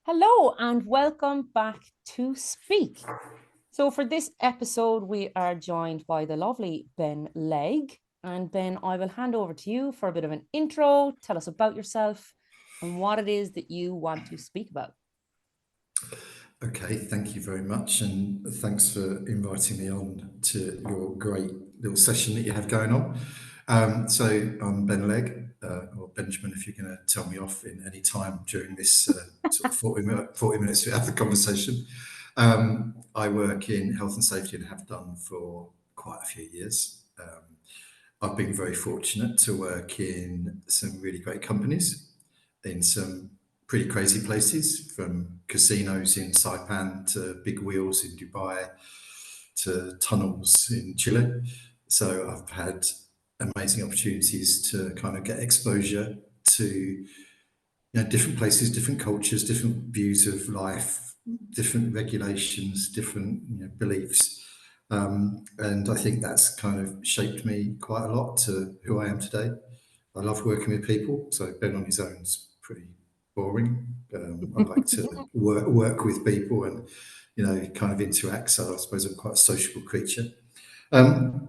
Hello and welcome back to Speak. So, for this episode, we are joined by the lovely Ben Legg. And Ben, I will hand over to you for a bit of an intro. Tell us about yourself and what it is that you want to speak about. Okay, thank you very much, and thanks for inviting me on to your great little session that you have going on. So I'm Ben Legg, or Benjamin, if you're going to tell me off in any time during this sort of 40 minutes we have the conversation. I work in health and safety and have done for quite a few years. I've been very fortunate to work in some really great companies, in some pretty crazy places, from casinos in Saipan to big wheels in Dubai to tunnels in Chile. So I've had amazing opportunities to kind of get exposure to different places, different cultures, different views of life, different regulations, different beliefs. And I think that's kind of shaped me quite a lot to who I am today. I love working with people. So Ben on his own's pretty boring. I like to work with people and kind of interact. So I suppose I'm quite a sociable creature. Um,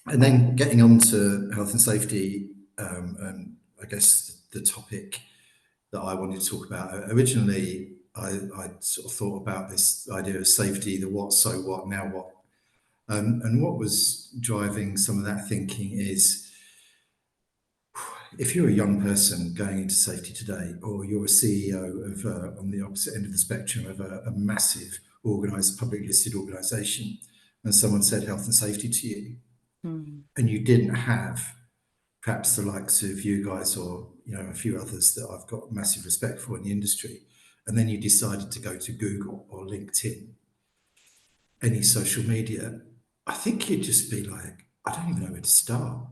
and then getting on to health and safety, and I guess the topic that I wanted to talk about. Originally, I sort of thought about this idea of safety, the what, so what, now what. And what was driving some of that thinking is, if you're a young person going into safety today, or you're a CEO of, on the opposite end of the spectrum of a massive organized, public listed organization, and someone said health and safety to you, Hmm. and you didn't have perhaps the likes of you guys or a few others that I've got massive respect for in the industry, and then you decided to go to Google or LinkedIn, any social media, I think you'd just be like, I don't even know where to start.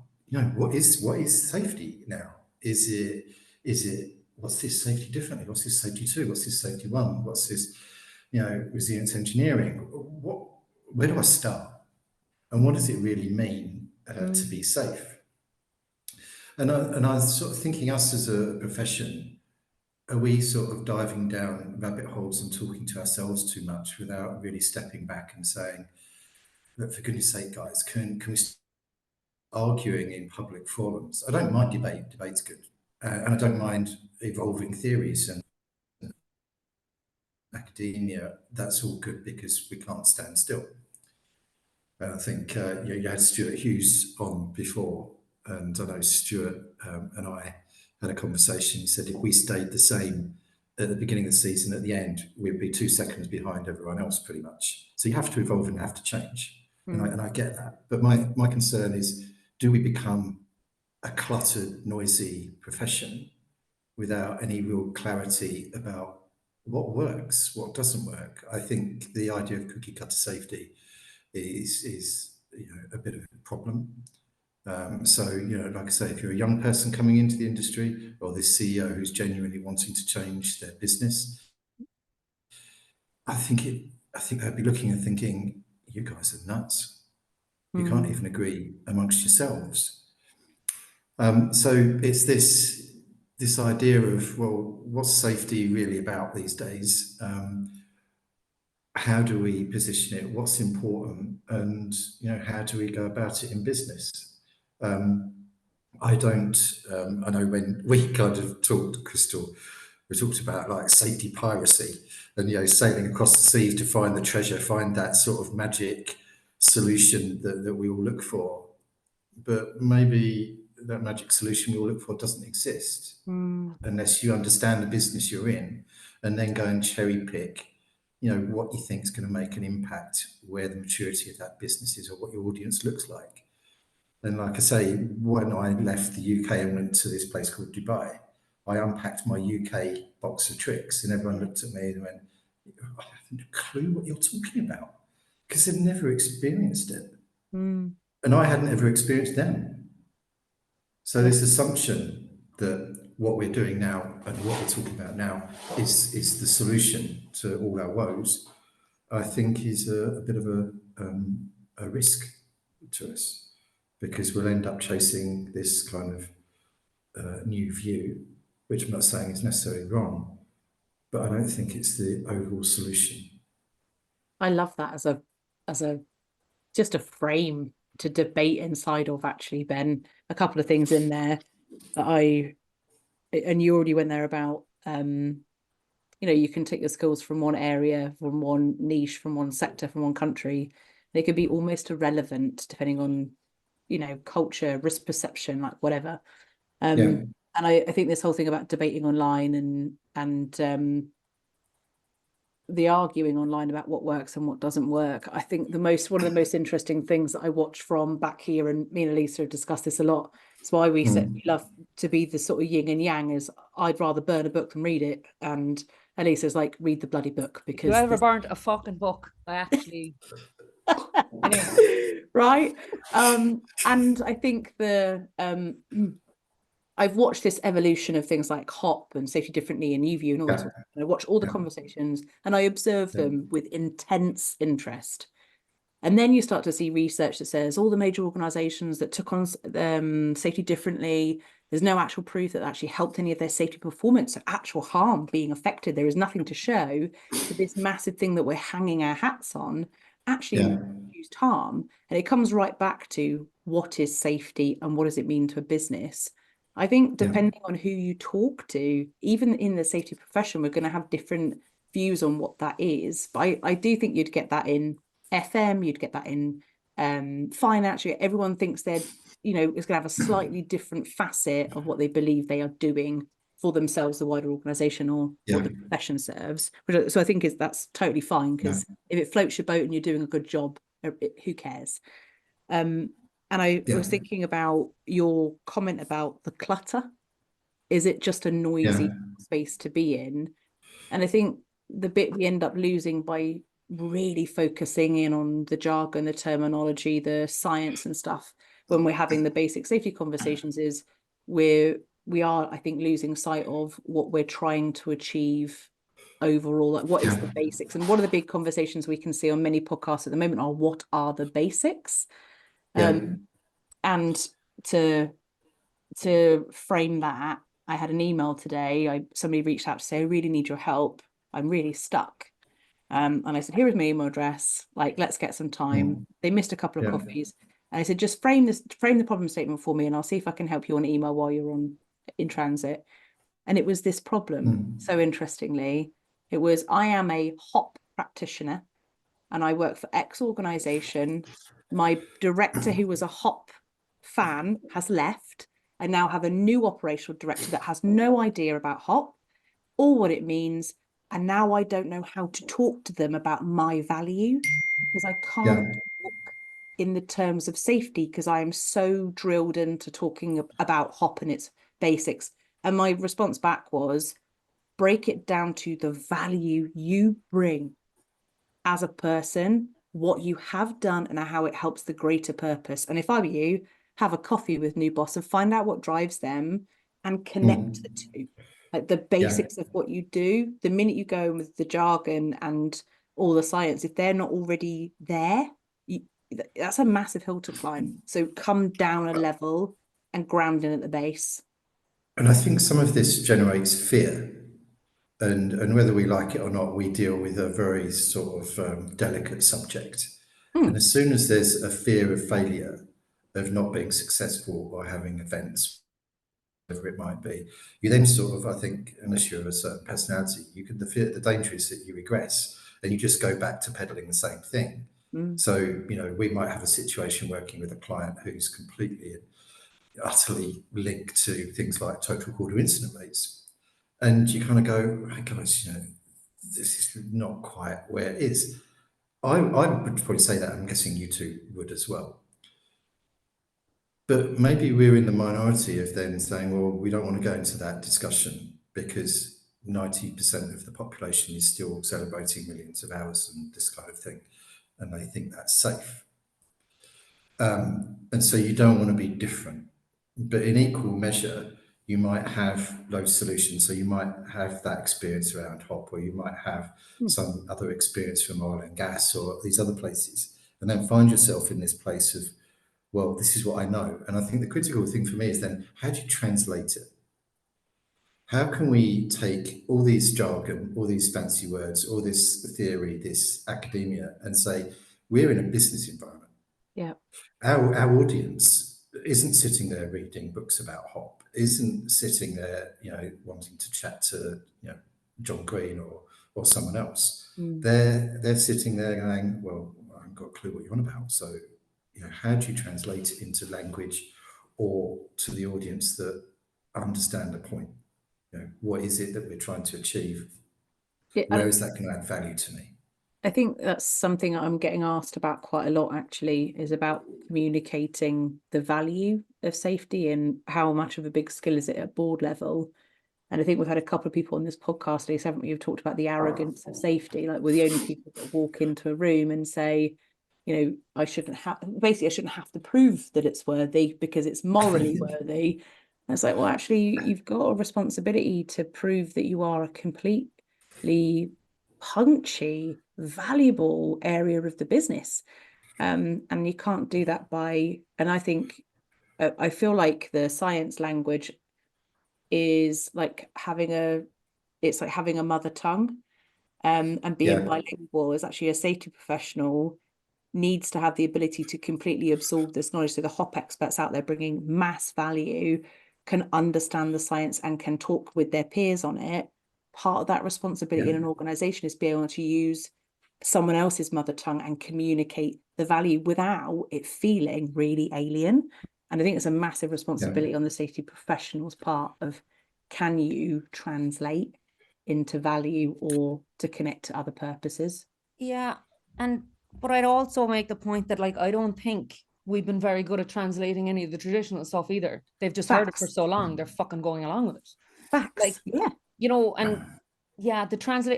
What is safety now? Is it what's this safety differently? What's this safety two? What's this safety one? What's this resilience engineering? Where do I start? And what does it really mean to Hmm. be safe? And I was sort of thinking, us as a profession, are we sort of diving down rabbit holes and talking to ourselves too much without really stepping back and saying, look, for goodness sake, guys, can we stop arguing in public forums? I don't mind debate. Debate's good. And I don't mind evolving theories and academia. That's all good because we can't stand still. And I think you had Stuart Hughes on before, and I know Stuart and I had a conversation. He said if we stayed the same at the beginning of the season, at the end, we'd be 2 seconds behind everyone else, pretty much. So you have to evolve and have to change, and Hmm. I get that. But my concern is, do we become a cluttered, noisy profession without any real clarity about what works, what doesn't work? I think the idea of cookie cutter safety is a bit of a problem. So like I say, if you're a young person coming into the industry, or this CEO who's genuinely wanting to change their business, I think it. I think they'd be looking and thinking, "You guys are nuts. You can't Hmm. even agree amongst yourselves." So it's this idea of, well, what's safety really about these days? How do we position it? What's important? And how do we go about it in business? Um, I don't. I know when we kind of talked, Crystal, we talked about like safety piracy, and sailing across the seas to find the treasure, find that sort of magic solution that we all look for. But maybe that magic solution we all look for doesn't exist Hmm. unless you understand the business you're in, and then go and cherry pick what you think is going to make an impact, where the maturity of that business is, or what your audience looks like. And like I say, when I left the UK and went to this place called Dubai, I unpacked my UK box of tricks, and everyone looked at me and went, I haven't a clue what you're talking about, because they've never experienced it. Hmm. And I hadn't ever experienced them. So Yeah. this assumption that what we're doing now and what we're talking about now is the solution to all our woes, I think is a bit of a risk to us, because we'll end up chasing this kind of new view, which I'm not saying is necessarily wrong, but I don't think it's the overall solution. I love that as a just a frame to debate inside of, actually, Ben. A couple of things in there that and you already went there about, you can take your skills from one area, from one niche, from one sector, from one country. They could be almost irrelevant depending on, culture, risk perception, like whatever. Yeah, And I think this whole thing about debating online and the arguing online about what works and what doesn't work. I think one of the most interesting things that I watch from back here, and me and Elisa have discussed this a lot. It's why we said we love to be the sort of yin and yang. Is I'd rather burn a book than read it, and Elisa's like, read the bloody book, If you because ever this burnt a fucking book, I actually anyway. right. And I think I've watched this evolution of things like HOP and Safety Differently and UView and all this. yeah, And I watch all the yeah, conversations and I observe yeah, them with intense interest. And then you start to see research that says all the major organizations that took on safety differently, there's no actual proof that actually helped any of their safety performance, so actual harm being affected. There is nothing to show that this massive thing that we're hanging our hats on actually yeah, reduced harm. And it comes right back to what is safety and what does it mean to a business. I think yeah, depending on who you talk to, even in the safety profession, we're going to have different views on what that is. But I do think you'd get that in FM, you'd get that in finance. Everyone thinks they're, is going to have a slightly different facet of what they believe they are doing for themselves, the wider organization, or what yeah, the profession serves. So I think that's totally fine, yeah, because if it floats your boat and you're doing a good job, who cares? And I yeah, was thinking about your comment about the clutter. Is it just a yeah, noisy space to be in? And I think the bit we end up losing by really focusing in on the jargon, the terminology, the science and stuff when we're having the basic safety conversations is we are, I think, losing sight of what we're trying to achieve overall. Like, what is yeah, the basics? And one of the big conversations we can see on many podcasts at the moment are, what are the basics? yeah, And to frame that, I had an email today. Somebody reached out to say, I really need your help. I'm really stuck. And I said, here is my email address. Like, let's get some time. They missed a couple of yeah, coffees. And I said, just frame the problem statement for me, and I'll see if I can help you on email while you're in transit. And it was this problem. So interestingly, it was, I am a HOP practitioner and I work for X organization. My director, who was a HOP fan, has left. I now have a new operational director that has no idea about HOP or what it means. And now I don't know how to talk to them about my value, because I yeah. can't talk in the terms of safety, because I am so drilled into talking about HOP and its basics. And my response back was, break it down to the value you bring as a person, what you have done and how it helps the greater purpose. And if I were you, have a coffee with new boss and find out what drives them and connect the two. Like the Yeah. basics of what you do, the minute you go with the jargon and all the science, if they're not already there, that's a massive hill to climb. So come down a level and ground in at the base. And I think some of this generates fear. And whether we like it or not, we deal with a very sort of delicate subject. And Hmm. as soon as there's a fear of failure, of not being successful or having events, whatever it might be, you then sort of, I think, unless you're a certain personality, the danger is that you regress and you just go back to peddling the same thing. Mm. So, we might have a situation working with a client who's completely utterly linked to things like total recorded incident rates. And you kind of go, hey guys, this is not quite where it is. I would probably say that. I'm guessing you two would as well. But maybe we're in the minority of then saying, well, we don't want to go into that discussion because 90% of the population is still celebrating millions of hours and this kind of thing. And they think that's safe. And so you don't want to be different. But in equal measure, you might have those solutions. So you might have that experience around HOP, or you might have Mm. some other experience from oil and gas or these other places, and then find yourself in this place of, well, this is what I know. And I think the critical thing for me is then, how do you translate it? how can we take all these jargon, all these fancy words, all this theory, this academia, and say, we're in a business environment. Yeah. Our audience isn't sitting there reading books about hop, isn't sitting there, wanting to chat to, John Green or someone else. They're sitting there going, well, I haven't got a clue what you're on about. So, how do you translate it into language or to the audience that understand the point? What is it that we're trying to achieve? Where is that going to add value to me? I think that's something I'm getting asked about quite a lot, actually, is about communicating the value of safety and how much of a big skill is it at board level. And I think we've had a couple of people on this podcast, Lisa, haven't we? Who've talked about the arrogance of safety. Like, we're the only people that walk into a room and say, I shouldn't have to prove that it's worthy because it's morally worthy. And it's like, well, actually, you've got a responsibility to prove that you are a completely punchy, valuable area of the business. And you can't do that and I think, I feel like the science language is like having a mother tongue, and being bilingual is actually a safety professional needs to have the ability to completely absorb this knowledge. So the hop experts out there bringing mass value can understand the science and can talk with their peers on it. Part of that responsibility in an organization is being able to use someone else's mother tongue and communicate the value without it feeling really alien. And I think it's a massive responsibility on the safety professionals' part of, can you translate into value or to connect to other purposes? Yeah. But I'd also make the point that, like, I don't think we've been very good at translating any of the traditional stuff either. They've just heard it for so long, they're fucking going along with it. Facts. Like, and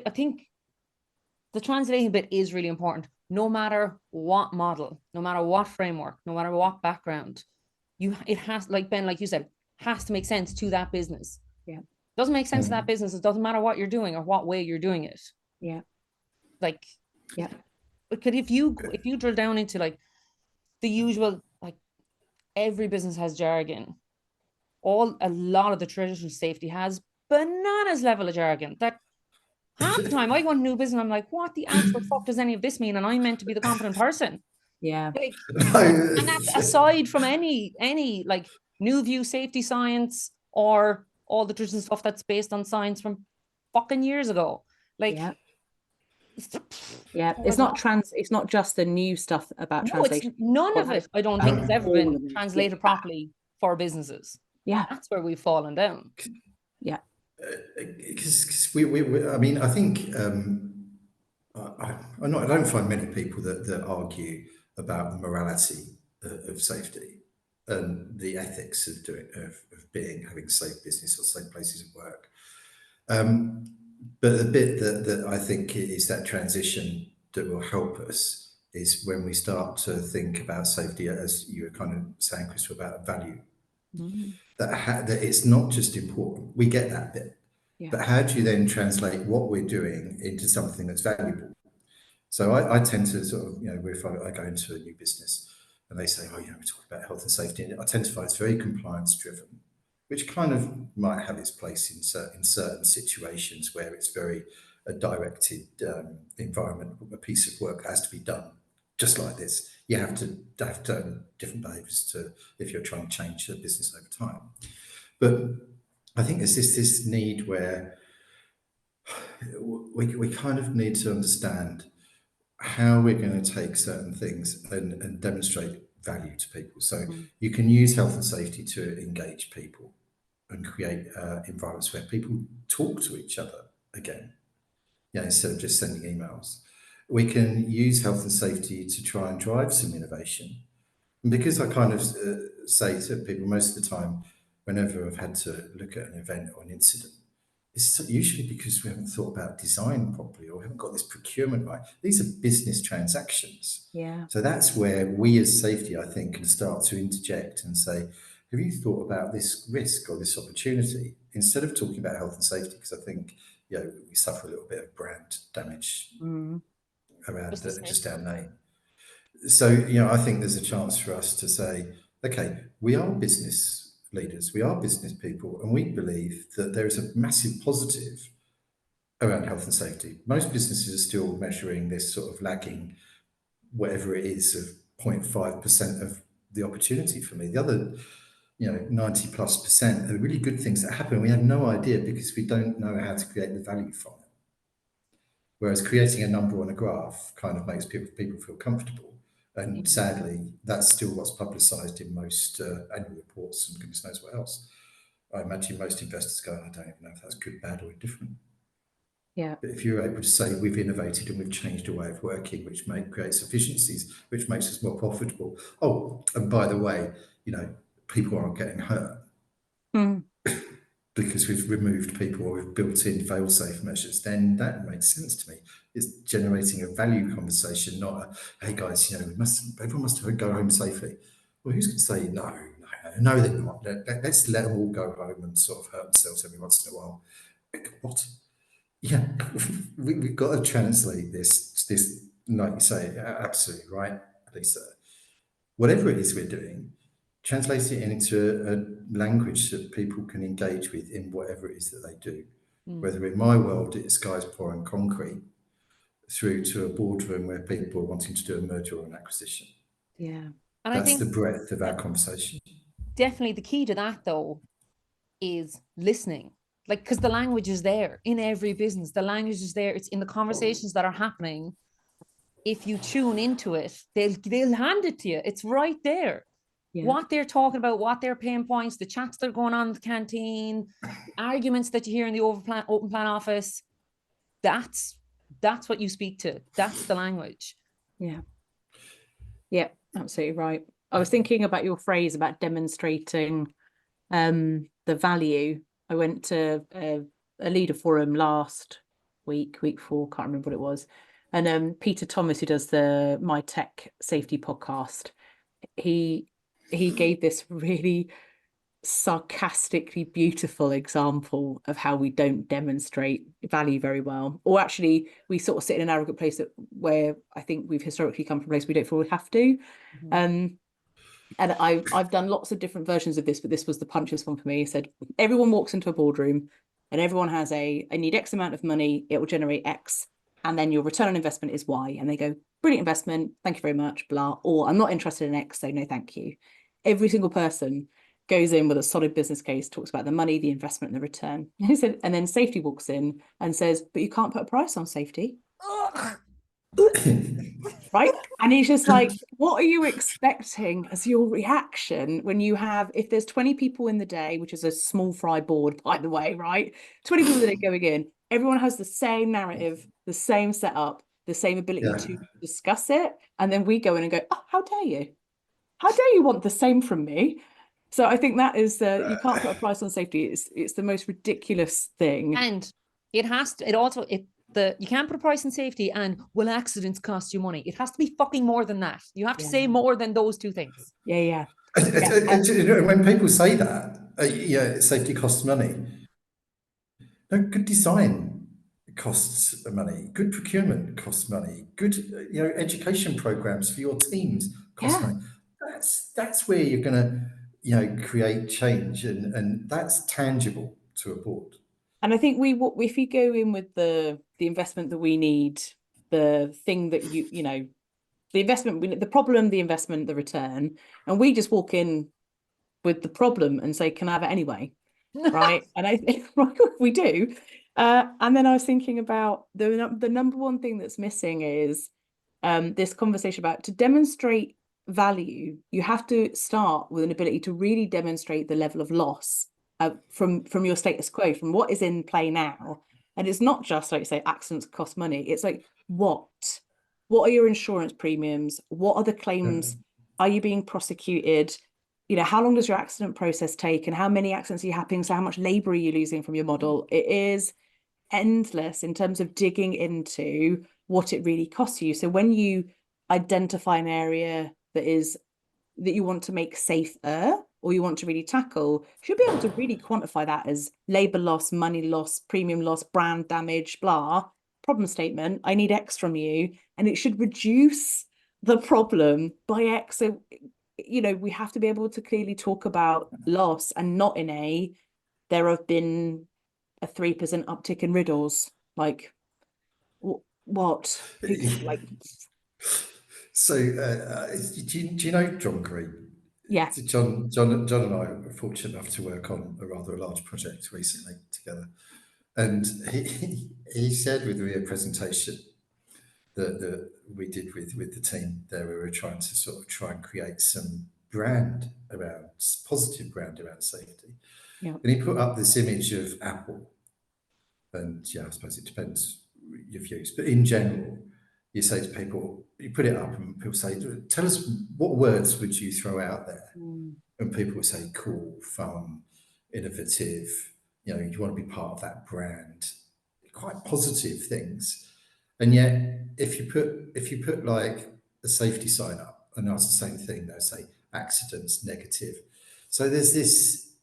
I think the translating bit is really important. No matter what model, no matter what framework, no matter what background, it has, like Ben, like you said, has to make sense to that business. Yeah. Doesn't make sense to that business. It doesn't matter what you're doing or what way you're doing it. Yeah. Like, because if you drill down into like the usual, like, every business has jargon. A lot of the traditional safety has bananas level of jargon that half the time I go into new business and I'm like, what the actual fuck does any of this mean? And I'm meant to be the competent person. Yeah. Like, and that's aside from any like new view safety science or all the traditional stuff that's based on science from fucking years ago. Like, it's not just the new stuff about translation. None of it, I don't think, has ever been translated properly for businesses. Yeah. That's where we've fallen down. Yeah. Because I mean, I think I don't find many people that argue about the morality of safety and the ethics of having safe business or safe places of work. But the bit that I think is that transition that will help us is when we start to think about safety, as you were kind of saying, Chris, about value. That it's not just important. We get that bit. But how do you then translate what we're doing into something that's valuable? So I tend to sort of, if I go into a new business and they say, we're talking about health and safety, and I tend to find it's very compliance driven, which kind of might have its place in certain situations where it's very a directed environment. A piece of work has to be done just like this. You have to have different behaviours if you're trying to change the business over time. But I think there's this need where we kind of need to understand how we're going to take certain things and demonstrate value to people. So you can use health and safety to engage people and create environments where people talk to each other again, instead of just sending emails. We can use health and safety to try and drive some innovation. And because I kind of say to people most of the time, whenever I've had to look at an event or an incident, it's usually because we haven't thought about design properly or we haven't got this procurement right. These are business transactions. Yeah. So that's where we as safety, I think, can start to interject and say, have you thought about this risk or this opportunity? Instead of talking about health and safety, because I think, we suffer a little bit of brand damage around just our name. So, I think there's a chance for us to say, okay, we are a business leaders. We are business people, and we believe that there is a massive positive around health and safety. Most businesses are still measuring this sort of lagging, whatever it is, of 0.5% of the opportunity for me. The other, 90+% are really good things that happen. We have no idea because we don't know how to create the value from it. Whereas creating a number on a graph kind of makes people feel comfortable. And sadly, that's still what's publicised in most annual reports and goodness knows what else. I imagine most investors go, I don't even know if that's good, bad, or indifferent. Yeah. But if you're able to say we've innovated and we've changed a way of working, which creates efficiencies, which makes us more profitable. Oh, and by the way, people aren't getting hurt because we've removed people or we've built in fail-safe measures, then that makes sense to me. It's generating a value conversation, not a, hey guys, everyone must go home safely. Well, who's going to say no, they're not. Let's let them all go home and sort of hurt themselves every once in a while. What? Yeah, we've got to translate this, like you say, absolutely right, Lisa. Whatever it is we're doing, translate it into a language that people can engage with in whatever it is that they do. Whether in my world it's guys pouring concrete through to a boardroom where people are wanting to do a merger or an acquisition. Yeah. And That's I think the breadth of our conversation. definitely the key to that, though, is listening. Like, because the language is there in every business. The language is there. It's in the conversations that are happening. If you tune into it, they'll hand it to you. It's right there. Yeah. What they're talking about, what their pain points, the chats that are going on in the canteen, arguments that you hear in the open plan office. That's what you speak to. That's the language. Yeah. Yeah, absolutely right. I was thinking about your phrase about demonstrating the value. I went to a leader forum last week 4, can't remember what it was. And Peter Thomas, who does the My Tech Safety podcast, he gave this really sarcastically beautiful example of how we don't demonstrate value very well, or actually we sort of sit in an arrogant place where I think we've historically come from a place we don't feel we have to. And I've done lots of different versions of this, but this was the punchiest one for me. He said, everyone walks into a boardroom and everyone has I need X amount of money, it will generate X, and then your return on investment is Y. And they go, brilliant investment, thank you very much, blah, or I'm not interested in X, so no thank you. Every single person goes in with a solid business case, talks about the money, the investment, and the return. He said, and then safety walks in and says, but you can't put a price on safety. Right? And he's just like, what are you expecting as your reaction when you have, if there's 20 people in the day, which is a small fry board, by the way, right? 20 people that are going in, everyone has the same narrative, the same setup, the same ability to discuss it. And then we go in and go, oh, how dare you? How dare you want the same from me? So I think that is you can't put a price on safety. It's the most ridiculous thing. And it has to, you can't put a price on safety and will accidents cost you money? It has to be fucking more than that. You have to say more than those two things. Yeah. When people say that, safety costs money. No, good design costs money. Good procurement costs money. Good, education programs for your teams cost money. That's where you're going to, create change, and that's tangible to a board. And I think if you go in with the investment that we need, the thing that the investment, the problem, the investment, the return, and we just walk in with the problem and say, can I have it anyway? Right. And I think we do. And then I was thinking about the number one thing that's missing is this conversation about, to demonstrate value, you have to start with an ability to really demonstrate the level of loss from your status quo, from what is in play now. And it's not just, like you say, accidents cost money. It's like, what are your insurance premiums? What are the claims? Are you being prosecuted? How long does your accident process take, and how many accidents are you happening? So how much labor are you losing from your model? It is endless in terms of digging into what it really costs you. So when you identify an area that you want to make safer, or you want to really tackle, you should be able to really quantify that as labor loss, money loss, premium loss, brand damage, blah, problem statement. I need X from you, and it should reduce the problem by X. So you know, we have to be able to clearly talk about loss, and not in there have been a 3% uptick in riddles. Like, what? Like, So, do you know John Green? yeah. John and I were fortunate enough to work on a rather large project recently together, and he shared with me a presentation that we did with the team there. We were trying to sort of try and create some positive brand around safety, Yeah. and he put up this image of Apple, and yeah, I suppose it depends your views, but in general, you say to people, you put it up, and people say, "Tell us what words would you throw out there?" And people would say, "Cool, fun, innovative. You know, you want to be part of that brand." Quite positive things, and yet if you put like a safety sign up, and that's the same thing. They'll say accidents negative. So there's this.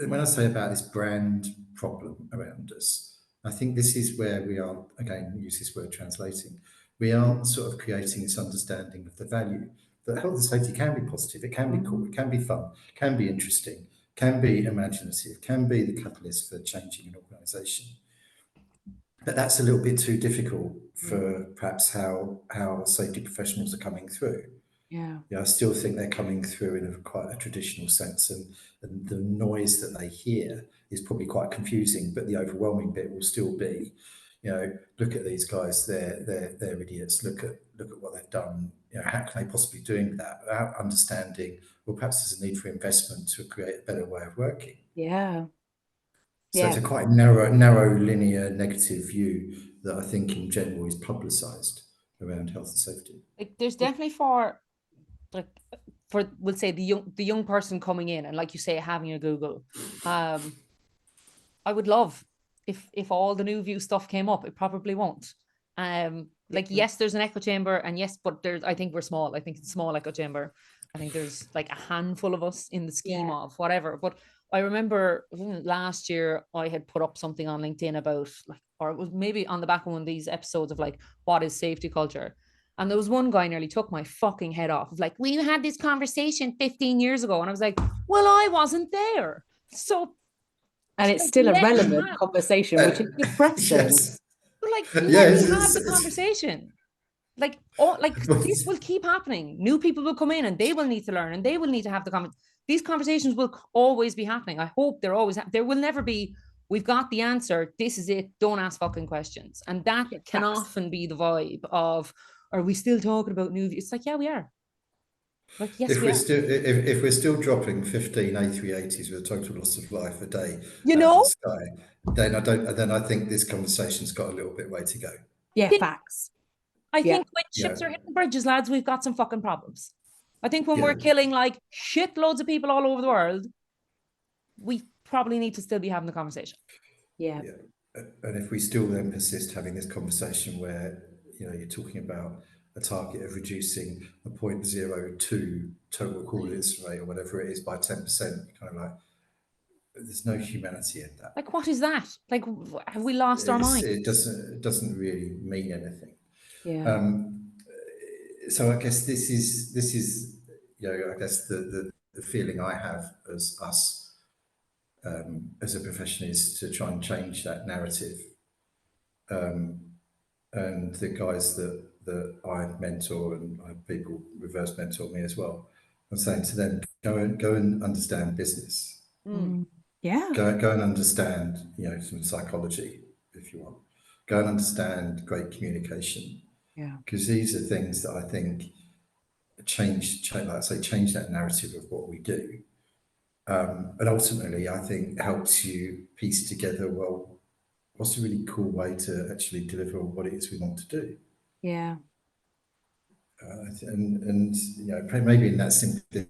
When I say about this brand problem around us, I think this is where we are, again, use this word translating, we are sort of creating this understanding of the value that health and safety can be positive, it can be cool, it can be fun, can be interesting, can be imaginative, can be the catalyst for changing an organisation. But that's a little bit too difficult for perhaps how safety professionals are coming through. Yeah. Yeah, I still think they're coming through in quite a traditional sense, and the noise that they hear is probably quite confusing. But the overwhelming bit will still be, you know, look at these guys, they're idiots. Look at what they've done. You know, how can they possibly be doing that without understanding? Well, perhaps there's a need for investment to create a better way of working. Yeah. So it's a quite narrow, linear, negative view that I think in general is publicised around health and safety. Like, there's definitely for we'll say the young person coming in, and like you say, having a Google. I would love if all the new view stuff came up. It probably won't. Like, yes, there's an echo chamber, and yes, but there's, I think we're small. I think it's a small echo chamber. I think there's like a handful of us in the scheme of whatever. But I remember last year I had put up something on LinkedIn about, like, or it was maybe on the back of one of these episodes of like, what is safety culture? And there was one guy nearly took my fucking head off. Of like, we had this conversation 15 years ago. And I was like, well, I wasn't there. So, and it's like, still a relevant conversation, which is depressing. Yes. but like, Yeah, let me have the conversation. Like, this will keep happening. New people will come in, and they will need to learn, and they will need to have the comment. These conversations will always be happening. I hope they're always. There will never be, we've got the answer, this is it, don't ask fucking questions. And that can often be the vibe of, are we still talking about new? It's like, yeah, we are. Like, yes, we are. If we're still dropping 15 A380s with a total loss of life a day You out know, of the sky, then I think this conversation's got a little bit way to go. Yeah, facts. I think when ships are hitting bridges, lads, we've got some fucking problems. I think when we're killing like shitloads of people all over the world, we probably need to still be having the conversation. Yeah. And if we still then persist having this conversation where, you know, you're talking about a target of reducing a 0.02 total recordable incident rate or whatever it is by 10%, kind of like, there's no humanity in that. Like, what is that? Like, have we lost our mind? It doesn't really mean anything. Yeah. So I guess this is you know, I guess the feeling I have as us as a profession is to try and change that narrative. And the guys that I mentor, and I have people reverse mentor me as well, I'm saying to them, go and understand business. Yeah. Go and understand, you know, some psychology if you want. Go and understand great communication. Yeah. Because these are things that I think change that narrative of what we do. And ultimately, I think helps you piece together, well, what's a really cool way to actually deliver what it is we want to do. Yeah. And you know, maybe in that simplistic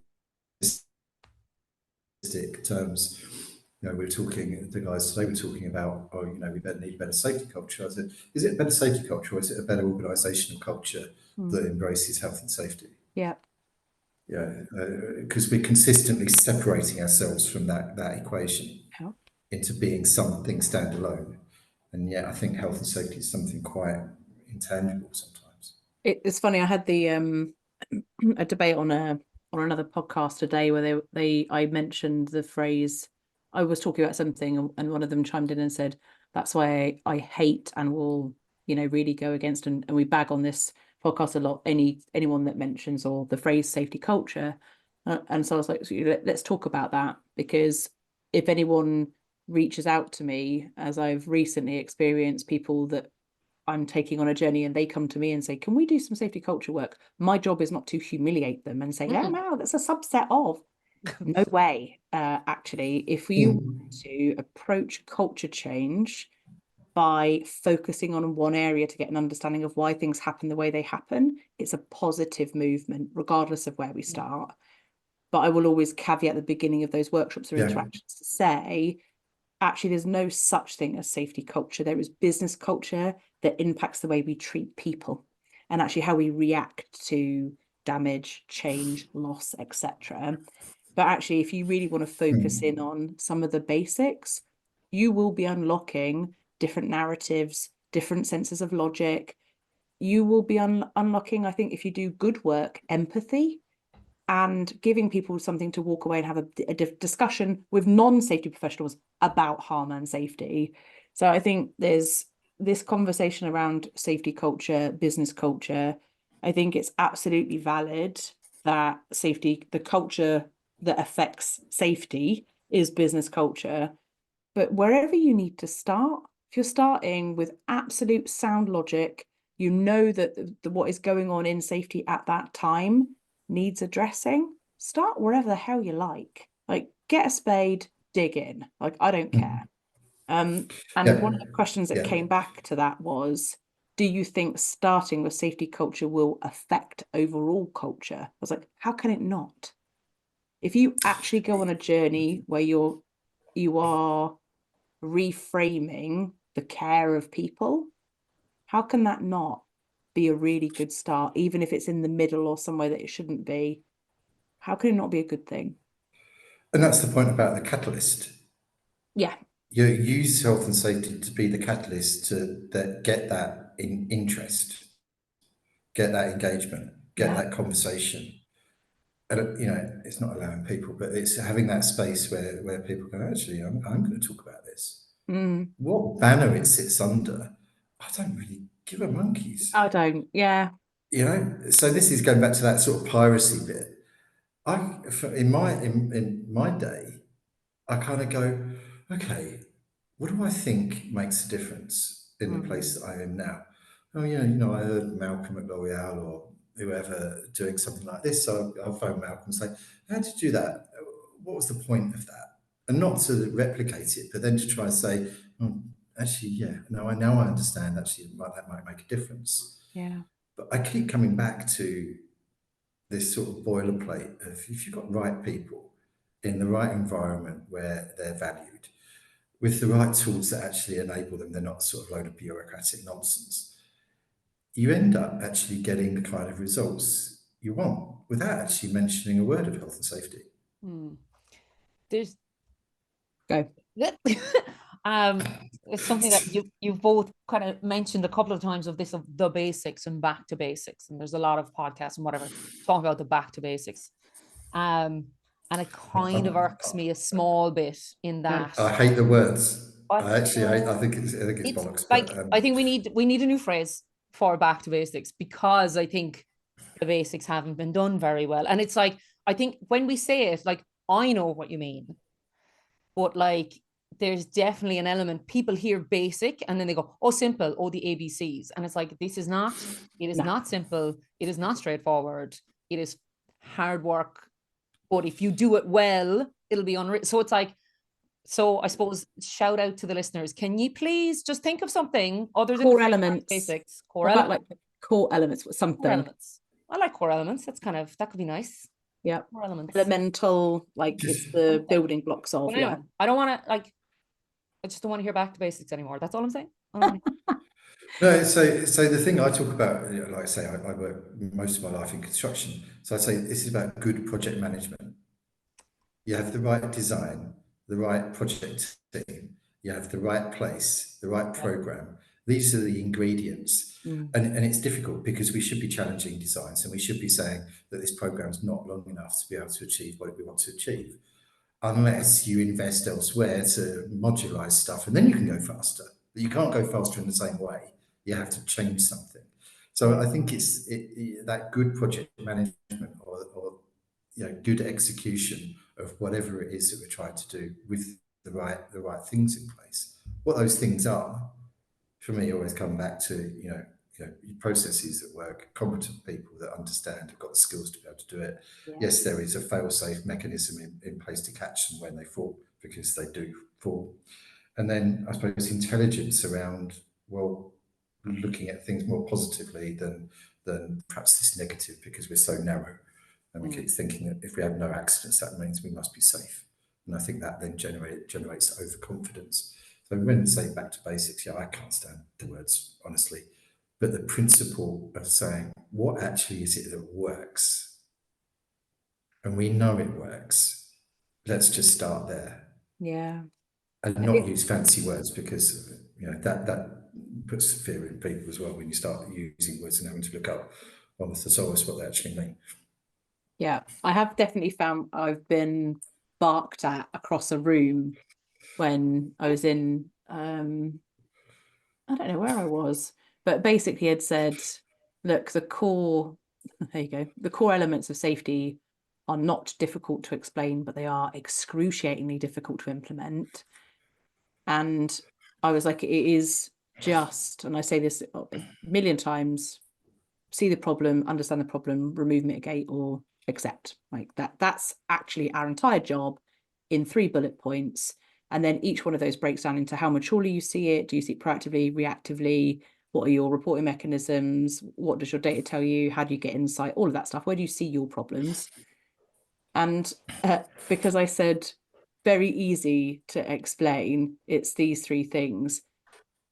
terms, you know, the guys today were talking about, oh, you know, we need a better safety culture. I said, is it a better safety culture, or is it a better organisational culture that embraces health and safety? Yeah. Yeah, because we're consistently separating ourselves from that equation into being something standalone, and yet I think health and safety is something quite intangible sometimes. It's funny. I had a debate on on another podcast today where I mentioned the phrase, I was talking about something and one of them chimed in and said, that's why I hate and will, really go against, and we bag on this podcast a lot, anyone that mentions or the phrase safety culture. And so I was like, let's talk about that, because if anyone reaches out to me, as I've recently experienced people that I'm taking on a journey and they come to me and say, can we do some safety culture work? My job is not to humiliate them and say, oh no, that's a subset of. No way. Actually, if you want to approach culture change by focusing on one area to get an understanding of why things happen the way they happen, it's a positive movement, regardless of where we start. But I will always caveat the beginning of those workshops or interactions to say, actually, there's no such thing as safety culture. There is business culture that impacts the way we treat people and actually how we react to damage, change, loss, etc. But actually, if you really want to focus in on some of the basics, you will be unlocking different narratives, different senses of logic. You will be unlocking, I think, if you do good work, empathy, and giving people something to walk away and have a discussion with non-safety professionals about harm and safety. So I think there's this conversation around safety culture, business culture. I think it's absolutely valid that safety, the culture that affects safety, is business culture. But wherever you need to start, if you're starting with absolute sound logic, you know that what is going on in safety at that time needs addressing, start wherever the hell you like. Like, get a spade, dig in. Like, I don't care. And one of the questions that came back to that was, do you think starting with safety culture will affect overall culture? I was like, how can it not? If you actually go on a journey where you are reframing the care of people, how can that not be a really good start, even if it's in the middle or somewhere that it shouldn't be? How can it not be a good thing? And that's the point about the catalyst. Yeah. You use health and safety to be the catalyst to get that interest, get that engagement, get that conversation. And, it's not allowing people, but it's having that space where people go, actually, I'm going to talk about this. What banner it sits under, I don't really give a monkeys. I don't. Yeah. So this is going back to that sort of piracy bit. In my day, I kind of go, okay, what do I think makes a difference in the place that I am now? Oh, I heard Malcolm at L'Oreal or whoever doing something like this. So I'll phone Malcolm and say, how did you do that? What was the point of that? And not to replicate it, but then to try and say, oh, actually, yeah, no, now I understand. Actually, that might make a difference. Yeah. But I keep coming back to this sort of boilerplate of, if you've got right people in the right environment where they're valued, with the right tools that actually enable them, they're not sort of load of bureaucratic nonsense, you end up actually getting the kind of results you want without actually mentioning a word of health and safety. There's Go. It's something that you've both kind of mentioned a couple of times, of the basics and back to basics, and there's a lot of podcasts and whatever talking about the back to basics, and it kind of irks me a small bit in that. I hate the words. But I think it's bollocks. Like, but, I think we need a new phrase for back to basics, because I think the basics haven't been done very well. And it's like, I think when we say it, like, I know what you mean, but like, there's definitely an element, people hear basic and then they go, oh, simple, oh, the ABCs. And it's like, it is not simple. It is not straightforward. It is hard work. But if you do it well, it'll be unreal. So it's like, so I suppose, shout out to the listeners. Can you please just think of something other than core elements? Basics. Core elements. Like core elements, something. Core elements. I like core elements. That could be nice. Yeah. Core elements. Elemental, like it's the building blocks of. Well, anyway, I don't want to, like, I just don't want to hear back to basics anymore. That's all I'm saying. No, so the thing I talk about, like I say, I work most of my life in construction. So I say this is about good project management. You have the right design, the right project team, you have the right place, the right program, These are the ingredients. Mm. And it's difficult because we should be challenging designs and we should be saying that this program's not long enough to be able to achieve what we want to achieve, unless you invest elsewhere to modularize stuff, and then you can go faster. But you can't go faster in the same way. You have to change something. So I think it's that good project management or good execution of whatever it is that we're trying to do with the right things in place. What those things are, for me, always come back to processes that work, competent people that understand, have got the skills to be able to do it. Yeah. Yes, there is a fail-safe mechanism in place to catch them when they fall, because they do fall. And then I suppose intelligence around, well, looking at things more positively than perhaps this negative, because we're so narrow. And we keep thinking that if we have no accidents, that means we must be safe. And I think that then generates overconfidence. So when we say back to basics, I can't stand the words, honestly. But the principle of saying, what actually is it that works? And we know it works. Let's just start there. Yeah. And not use fancy words, because that puts fear in people as well when you start using words and having to look up on the thesaurus what they actually mean. Yeah, I have definitely found I've been barked at across a room when I was in, I don't know where I was, but basically had said, look, the core elements of safety are not difficult to explain, but they are excruciatingly difficult to implement. And I was like, it is just, and I say this a million times, see the problem, understand the problem, remove, mitigate, or accept. Like that's actually our entire job in 3 bullet points. And then each one of those breaks down into how maturely you see it. Do you see it proactively, reactively? What are your reporting mechanisms? What does your data tell you? How do you get insight? All of that stuff. Where do you see your problems? And because I said very easy to explain, it's these 3 things.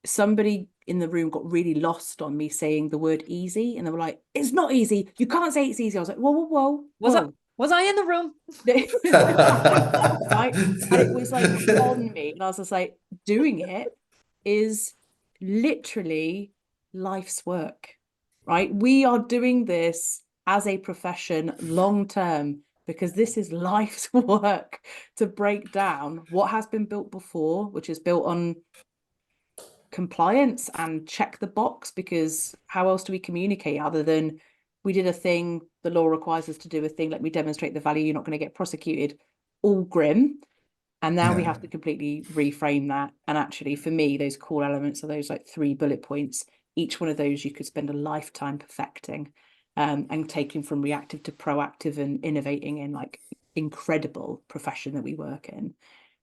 Somebody in the room got really lost on me saying the word easy, and they were like, it's not easy, you can't say it's easy. I was like, whoa. Was I in the room? Right. And it was like on me, and I was just like, doing it is literally life's work, right? We are doing this as a profession long term, because this is life's work to break down what has been built before, which is built on compliance and check the box, because how else do we communicate other than we did a thing, the law requires us to do a thing, let me demonstrate the value, you're not going to get prosecuted, all grim. And now we have to completely reframe that. And actually, for me, those core elements are those like 3 bullet points. Each one of those you could spend a lifetime perfecting, and taking from reactive to proactive and innovating in like incredible profession that we work in.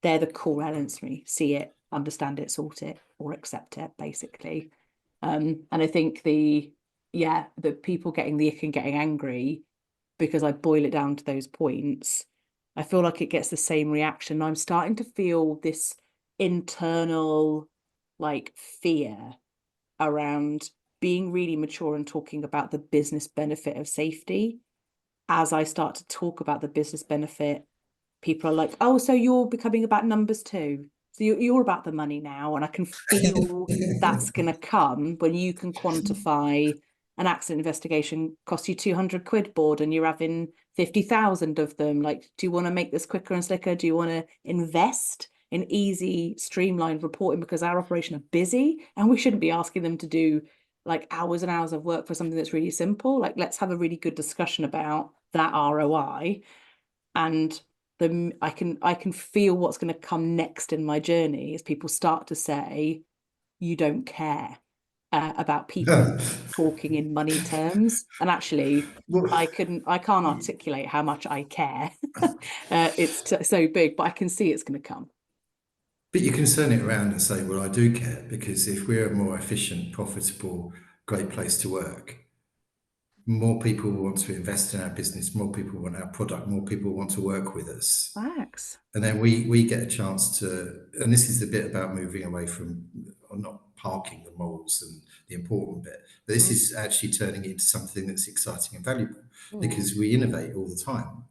They're the core elements for me. See it, understand it, sort it, or accept it, basically. And I think the people getting the ick and getting angry because I boil it down to those points, I feel like it gets the same reaction. I'm starting to feel this internal like fear around being really mature and talking about the business benefit of safety. As I start to talk about the business benefit, people are like, oh, so you're becoming about numbers too. So you're about the money now. And I can feel that's going to come when you can quantify an accident investigation costs you 200 quid board and you're having 50,000 of them. Like, do you want to make this quicker and slicker? Do you want to invest in easy, streamlined reporting? Because our operation are busy and we shouldn't be asking them to do like hours and hours of work for something that's really simple. Like, let's have a really good discussion about that ROI. And I can feel what's going to come next in my journey as people start to say, you don't care about people talking in money terms. And actually, I can't articulate how much I care. It's so big, but I can see it's going to come. But you can turn it around and say, well, I do care, because if we're a more efficient, profitable, great place to work, more people want to invest in our business, more people want our product, more people want to work with us. Thanks. And then we get a chance to, and this is the bit about moving away from, or not parking the morals and the important bit, but this is actually turning it into something that's exciting and valuable, because we innovate all the time.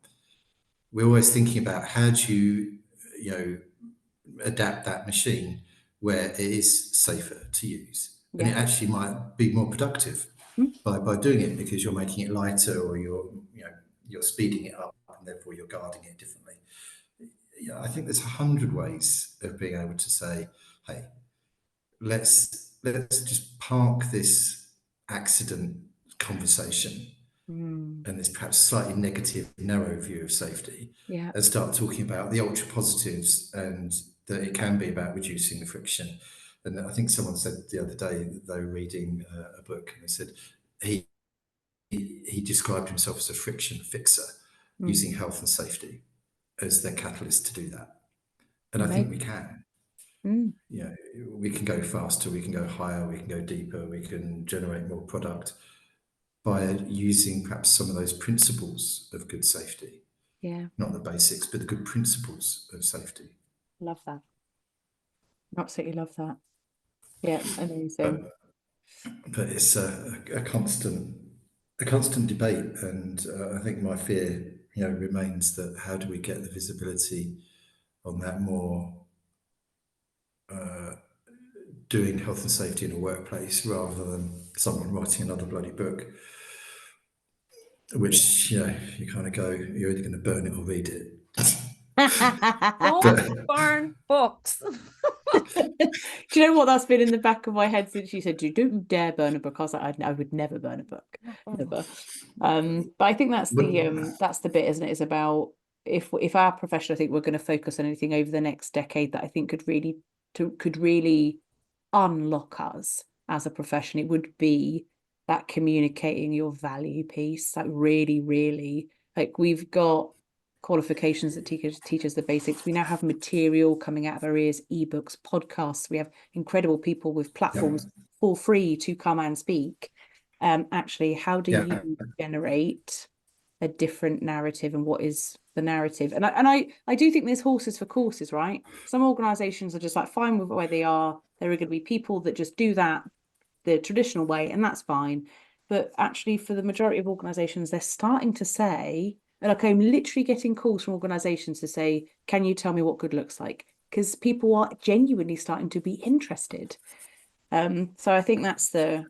We're always thinking about how do you adapt that machine where it is safer to use. and it actually might be more productive by doing it, because you're making it lighter, or you're speeding it up, and therefore you're guarding it differently. I think there's 100 ways of being able to say, hey, let's just park this accident conversation and this perhaps slightly negative, narrow view of safety, and start talking about the ultra positives, and that it can be about reducing the friction. And I think someone said the other day that they were reading a book, and they said he described himself as a friction fixer, using health and safety as their catalyst to do that. And I think we can. We can go faster, we can go higher, we can go deeper, we can generate more product by using perhaps some of those principles of good safety. Not the basics, but the good principles of safety. Love that. Absolutely love that. Yeah, amazing. But it's a constant debate, and I think my fear, remains that how do we get the visibility on that more doing health and safety in a workplace, rather than someone writing another bloody book, which you kind of go, you're either going to burn it or read it. Don't burn books. Do you know what? That's been in the back of my head since you said, don't you dare burn a book. I was like, I would never burn a book, never. But I think that's the bit, isn't it? Is about if our profession, I think we're going to focus on anything over the next decade that I think could really unlock us as a profession, it would be that communicating your value piece. That really, really, like, we've got qualifications that teach us the basics. We now have material coming out of our ears, ebooks, podcasts. We have incredible people with platforms for free to come and speak. Actually, how do you generate a different narrative, and what is the narrative? And I do think there's horses for courses, right? Some organizations are just like fine with where they are. There are going to be people that just do that the traditional way, and that's fine. But actually, for the majority of organizations, they're starting to say, like, I'm literally getting calls from organizations to say, can you tell me what good looks like? Because people are genuinely starting to be interested. So I think that's the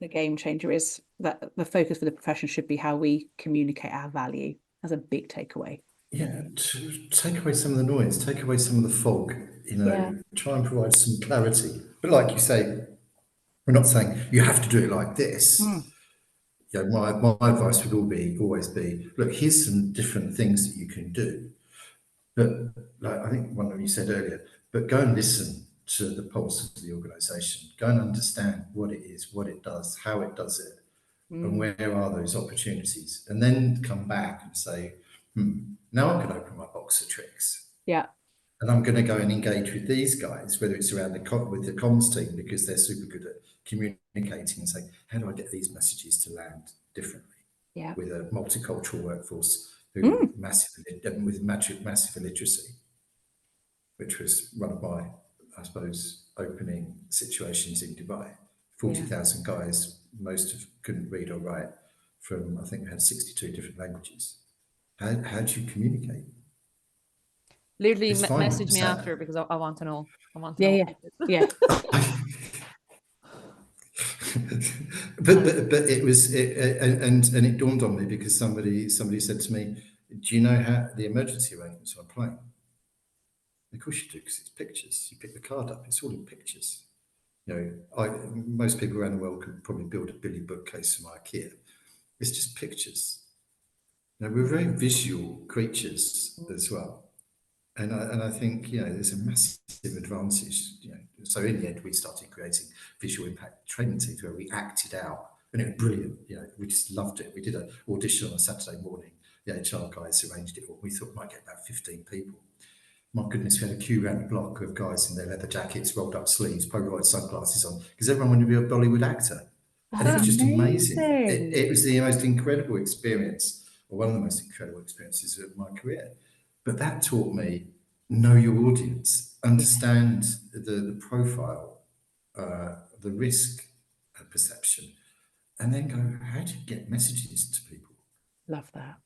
game changer, is that the focus for the profession should be how we communicate our value. As a big takeaway. Yeah, to take away some of the noise, take away some of the fog, try and provide some clarity. But like you say, we're not saying you have to do it like this. My advice would always be, look, here's some different things that you can do. But like I think one of you said earlier, but go and listen to the pulse of the organisation. Go and understand what it is, what it does, how it does it, and where are those opportunities. And then come back and say, now I can open my box of tricks. Yeah. And I'm going to go and engage with these guys, whether it's around with the comms team, because they're super good at communicating, and saying, how do I get these messages to land differently? Yeah. With a multicultural workforce who massive illiteracy, which was one of my, I suppose, opening situations in Dubai. 40,000 guys, most of couldn't read or write, from, I think we had 62 different languages. How do you communicate? Literally message me after, because I want to know. I want to know. Yeah. but it was and it dawned on me, because somebody said to me, do you know how the emergency arrangements on a plane? Of course you do, because it's pictures. You pick the card up, it's all in pictures. Most people around the world could probably build a Billy bookcase from IKEA. It's just pictures. We're very visual creatures as well. And I think, there's a massive advantage. So in the end, we started creating visual impact training teams where we acted out, and it was brilliant. We just loved it. We did an audition on a Saturday morning. The HR guys arranged it all. We thought we might get about 15 people. My goodness, we had a queue around the block of guys in their leather jackets, rolled up sleeves, Polaroid sunglasses on, because everyone wanted to be a Bollywood actor. And it was just amazing. It was the most incredible experience, or one of the most incredible experiences of my career. But that taught me, know your audience, understand the profile, the risk perception, and then go, how do you get messages to people? Love that.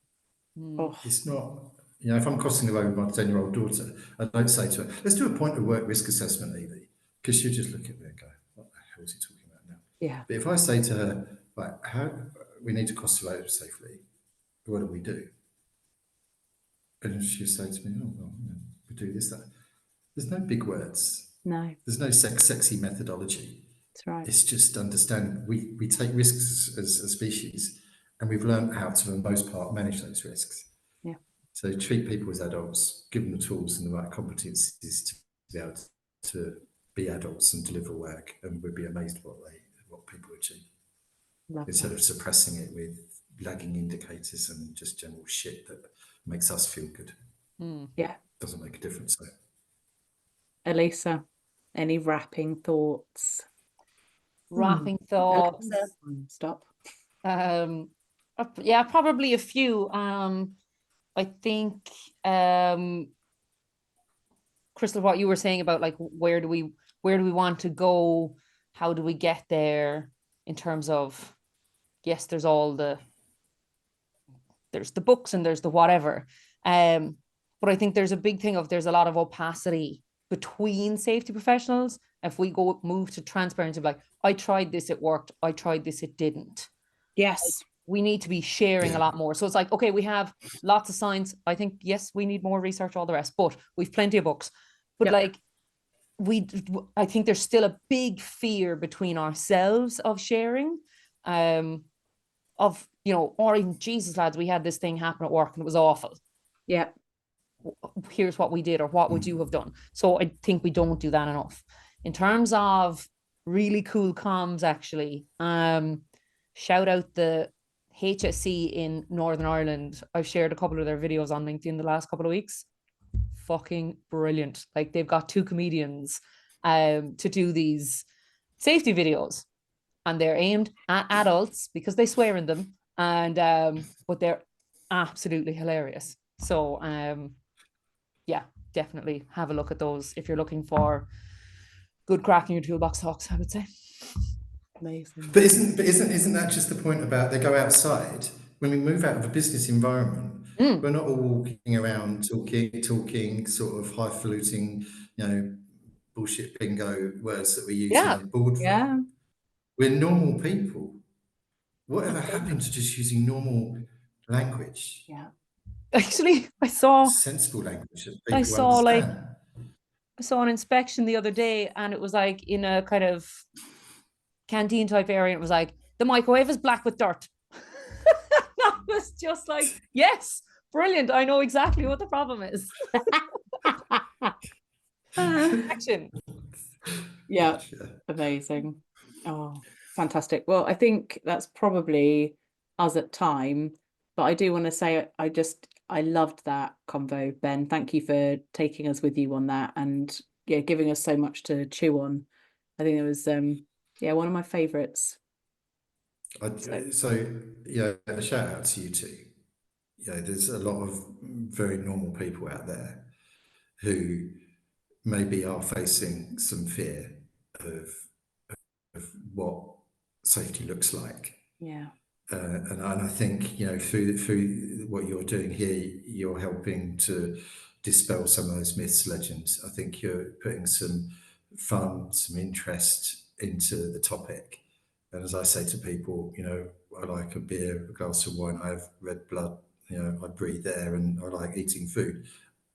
It's not, if I'm crossing the road with my 10-year-old daughter, I don't say to her, let's do a point of work risk assessment, Evie, because she'll just look at me and go, what the hell is he talking about now? Yeah. But if I say to her, like, how we need to cross the road safely, what do we do? And she'll say to me, oh, well, we do this, that. There's no big words. No, There's no sexy methodology. that's right. It's just understand we take risks as a species, and we've learned how to, for the most part, manage those risks. Yeah. So treat people as adults, give them the tools and the right competencies to be able to be adults and deliver work, and we'd be amazed what people achieve. Love Instead that. of suppressing it with lagging indicators and just general shit that makes us feel good. Yeah. Doesn't make a difference though. Elisa, any wrapping thoughts? Wrapping thoughts. Alexa, stop. Yeah, probably a few. I think, Crystal, what you were saying about like where do we want to go? How do we get there in terms of, yes, there's the books and there's the whatever. But I think there's a big thing of there's a lot of opacity between safety professionals. If we move to transparency, like I tried this, it worked. I tried this, it didn't. Yes. We need to be sharing a lot more. So it's like, okay, we have lots of science. I think, yes, we need more research, all the rest, but we've plenty of books. But like, I think there's still a big fear between ourselves of sharing, of, or even, Jesus, lads, we had this thing happen at work and it was awful. Yeah. Here's what we did, or what would you have done? So I think we don't do that enough. In terms of really cool comms, actually, shout out the HSC in Northern Ireland. I've shared a couple of their videos on LinkedIn the last couple of weeks. Fucking brilliant. Like, they've got 2 comedians to do these safety videos, and they're aimed at adults because they swear in them, and but they're absolutely hilarious. So yeah, definitely have a look at those if you're looking for good crack in your toolbox talks, I would say. Amazing. But isn't that just the point about they go outside? When we move out of a business environment, we're not all walking around talking sort of highfalutin, bullshit bingo words that we use in a boardroom. Yeah. We're normal people. Whatever happened to just using normal language? Yeah. Actually, I saw sensible language that people understand. I saw an inspection the other day, and it was like in a kind of canteen type area. And it was like, the microwave is black with dirt. I was just like, yes, brilliant. I know exactly what the problem is. Action. Yeah. Amazing. Oh, fantastic. Well, I think that's probably us at time, but I do want to say I loved that convo, Ben. Thank you for taking us with you on that, and giving us so much to chew on. I think it was one of my favorites. So a shout out to you two. There's a lot of very normal people out there who maybe are facing some fear of what safety looks like. Yeah. And I think through what you're doing here, you're helping to dispel some of those myths, legends. I think you're putting some fun, some interest into the topic. And as I say to people, I like a beer, a glass of wine, I have red blood, I breathe air, and I like eating food.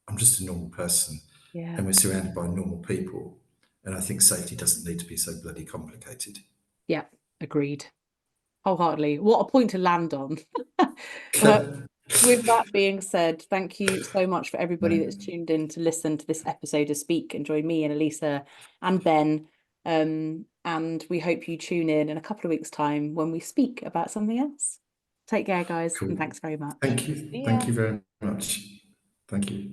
I'm just a normal person. Yeah. And we're surrounded by normal people. And I think safety doesn't need to be so bloody complicated. Yeah, agreed. Wholeheartedly. What a point to land on. With that being said, thank you so much for everybody that's tuned in to listen to this episode of Speak and join me and Elisa and Ben. And we hope you tune in a couple of weeks' time when we speak about something else. Take care, guys, and thanks very much. Thank you. Thank you very much. Thank you.